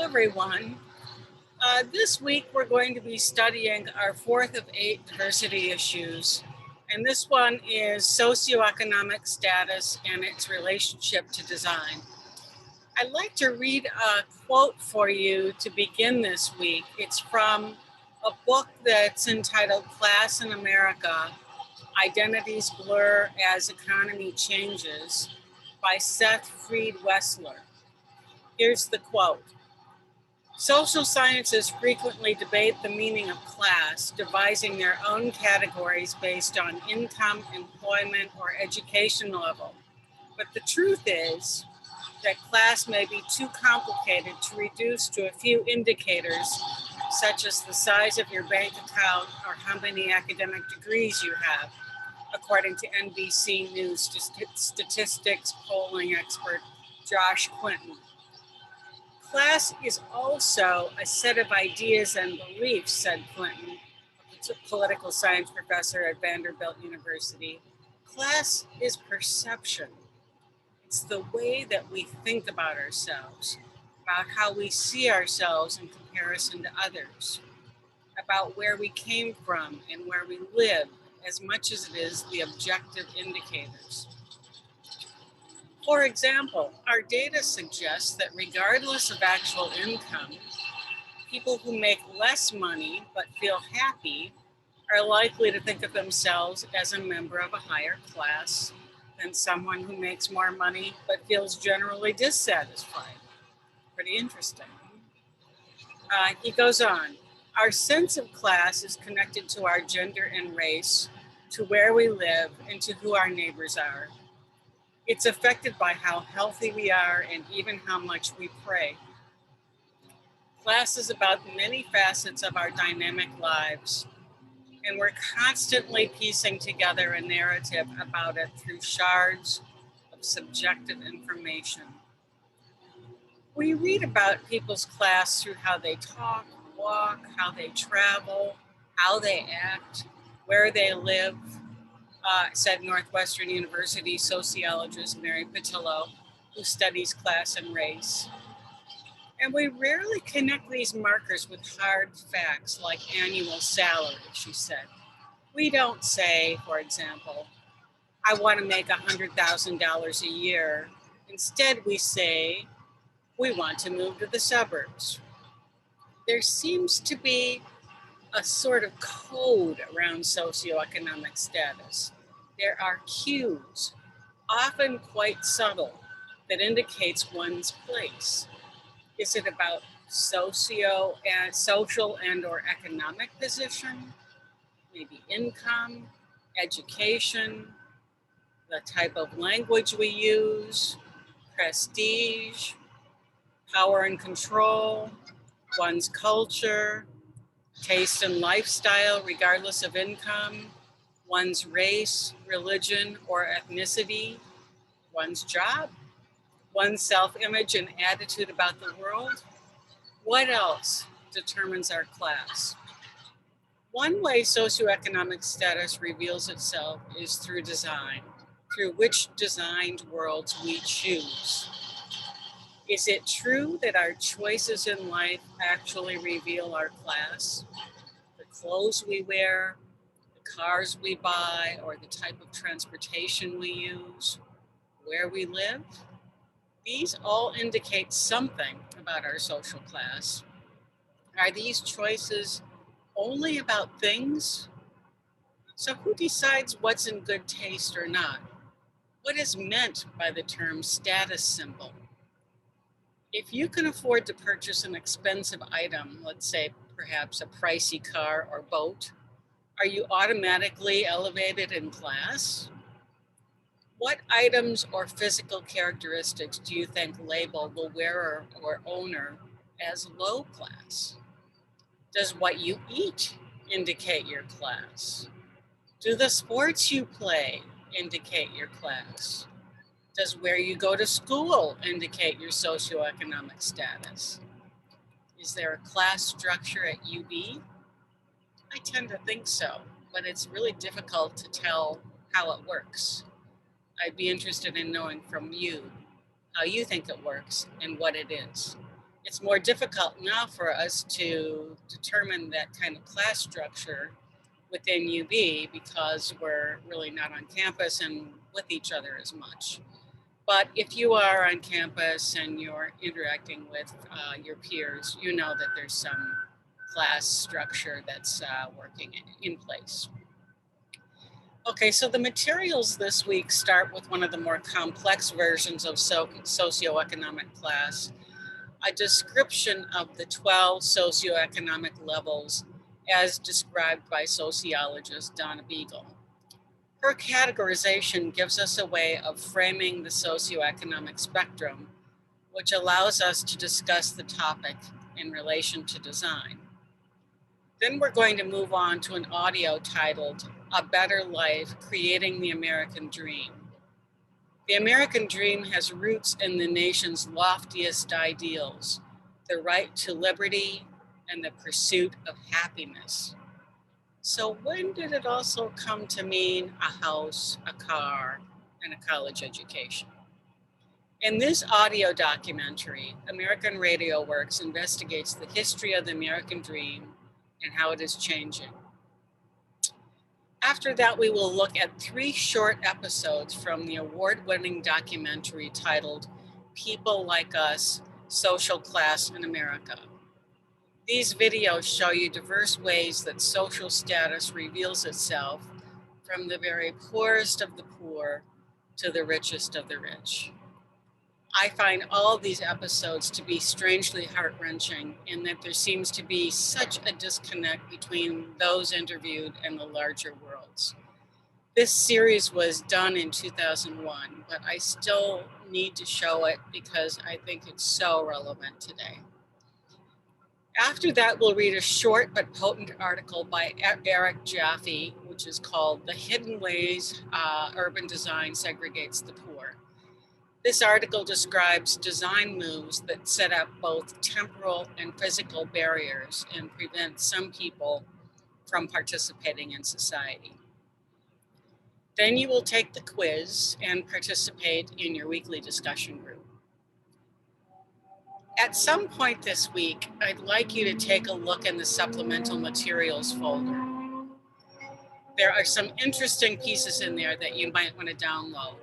everyone. This week we're going to be studying our fourth of 8 diversity issues, and this one is socioeconomic status and its relationship to design. I'd like to read a quote for you to begin this week. It's from a book that's entitled Class in America, Identities Blur as Economy Changes by Seth Freed Wessler. Here's the quote. Social sciences frequently debate the meaning of class, devising their own categories based on income, employment, or education level. But the truth is that class may be too complicated to reduce to a few indicators, such as the size of your bank account or how many academic degrees you have, according to NBC News statistics polling expert Josh Quinton. Class is also a set of ideas and beliefs, said Clinton, a political science professor at Vanderbilt University. Class is perception. It's the way that we think about ourselves, about how we see ourselves in comparison to others, about where we came from and where we live, as much as it is the objective indicators. For example, our data suggests that regardless of actual income, people who make less money but feel happy are likely to think of themselves as a member of a higher class than someone who makes more money but feels generally dissatisfied. Pretty interesting. He goes on, our sense of class is connected to our gender and race, to where we live, and to who our neighbors are. It's affected by how healthy we are and even how much we pray. Class is about many facets of our dynamic lives, and we're constantly piecing together a narrative about it through shards of subjective information. We read about people's class through how they talk, walk, how they travel, how they act, where they live, said Northwestern University sociologist Mary Patillo, who studies class and race. And we rarely connect these markers with hard facts like annual salary, she said. We don't say, for example, I want to make $100,000 a year. Instead, we say, we want to move to the suburbs. There seems to be a sort of code around socioeconomic status. There are cues, often quite subtle, that indicates one's place. Is it about social and or economic position, maybe income, education, the type of language we use, prestige, power and control, one's culture, taste and lifestyle regardless of income, one's race, religion, or ethnicity, one's job, one's self-image and attitude about the world? What else determines our class? One way socioeconomic status reveals itself is through design, through which designed worlds we choose. Is it true that our choices in life actually reveal our class? The clothes we wear, the cars we buy, or the type of transportation we use, where we live? These all indicate something about our social class. Are these choices only about things? So who decides what's in good taste or not? What is meant by the term status symbol? If you can afford to purchase an expensive item, let's say perhaps a pricey car or boat, are you automatically elevated in class? What items or physical characteristics do you think label the wearer or owner as low class? Does what you eat indicate your class? Do the sports you play indicate your class? Does where you go to school indicate your socioeconomic status? Is there a class structure at UB? I tend to think so, but it's really difficult to tell how it works. I'd be interested in knowing from you how you think it works and what it is. It's more difficult now for us to determine that kind of class structure within UB because we're really not on campus and with each other as much. But if you are on campus and you're interacting with your peers, you know that there's some class structure that's working in place. Okay, so the materials this week start with one of the more complex versions of socioeconomic class, a description of the 12 socioeconomic levels as described by sociologist Donna Beagle. Her categorization gives us a way of framing the socioeconomic spectrum, which allows us to discuss the topic in relation to design. Then we're going to move on to an audio titled A Better Life, Creating the American Dream. The American dream has roots in the nation's loftiest ideals, the right to liberty and the pursuit of happiness. So when did it also come to mean a house, a car, and a college education? In this audio documentary, American Radio Works investigates the history of the American dream and how it is changing. After that, we will look at 3 short episodes from the award-winning documentary titled People Like Us, Social Class in America. These videos show you diverse ways that social status reveals itself from the very poorest of the poor to the richest of the rich. I find all these episodes to be strangely heart-wrenching in that there seems to be such a disconnect between those interviewed and the larger worlds. This series was done in 2001, but I still need to show it because I think it's so relevant today. After that, we'll read a short but potent article by Eric Jaffe, which is called The Hidden Ways Urban Design Segregates the Poor. This article describes design moves that set up both temporal and physical barriers and prevent some people from participating in society. Then you will take the quiz and participate in your weekly discussion group. At some point this week, I'd like you to take a look in the supplemental materials folder. There are some interesting pieces in there that you might want to download.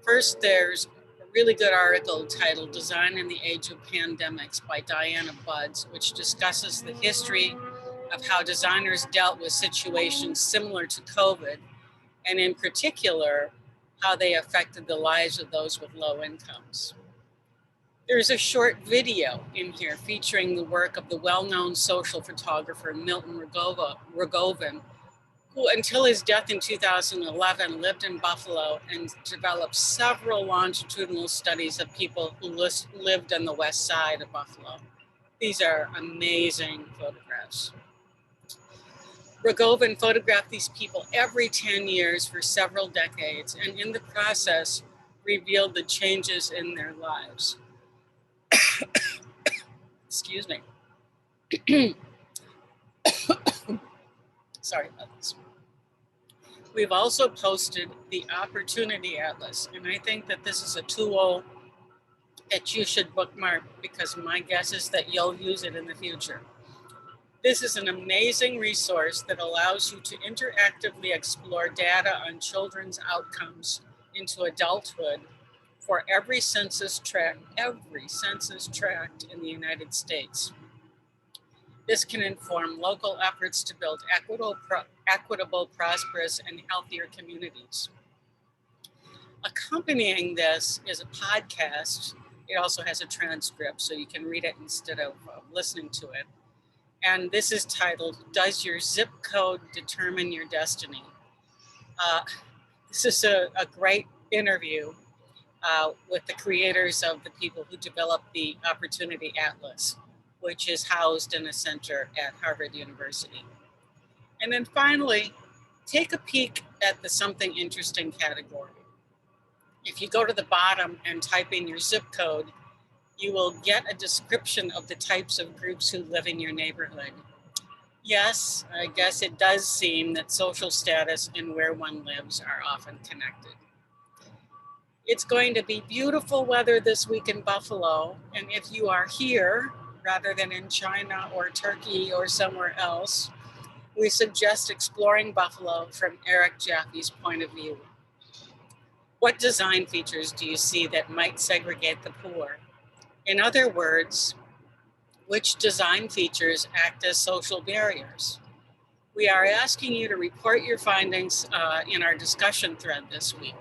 First, there's a really good article titled Design in the Age of Pandemics by Diana Buds, which discusses the history of how designers dealt with situations similar to COVID, and in particular, how they affected the lives of those with low incomes. There's a short video in here featuring the work of the well-known social photographer Milton Rogovin, who until his death in 2011 lived in Buffalo and developed several longitudinal studies of people who lived on the west side of Buffalo. These are amazing photographs. Rogovin photographed these people every 10 years for several decades, and in the process revealed the changes in their lives. Excuse me. Sorry about this. We've also posted the Opportunity Atlas, and I think that this is a tool that you should bookmark because my guess is that you'll use it in the future. This is an amazing resource that allows you to interactively explore data on children's outcomes into adulthood for every census tract in the United States. This can inform local efforts to build equitable, prosperous, and healthier communities. Accompanying this is a podcast. It also has a transcript, so you can read it instead of listening to it. And this is titled, Does Your Zip Code Determine Your Destiny? This is a great interview with the creators of the people who developed the Opportunity Atlas, which is housed in a center at Harvard University. And then finally, take a peek at the Something Interesting category. If you go to the bottom and type in your zip code, you will get a description of the types of groups who live in your neighborhood. Yes, I guess it does seem that social status and where one lives are often connected. It's going to be beautiful weather this week in Buffalo. And if you are here, rather than in China or Turkey or somewhere else, we suggest exploring Buffalo from Eric Jaffe's point of view. What design features do you see that might segregate the poor? In other words, which design features act as social barriers? We are asking you to report your findings in our discussion thread this week.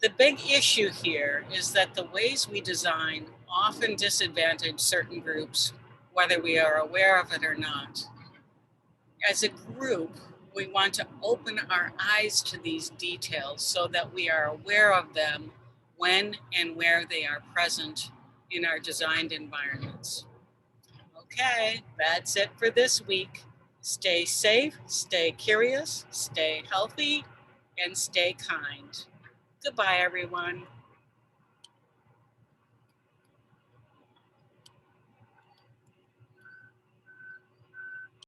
The big issue here is that the ways we design often disadvantage certain groups, whether we are aware of it or not. As a group, we want to open our eyes to these details so that we are aware of them when and where they are present in our designed environments. Okay, that's it for this week. Stay safe, stay curious, stay healthy, and stay kind. Goodbye, everyone.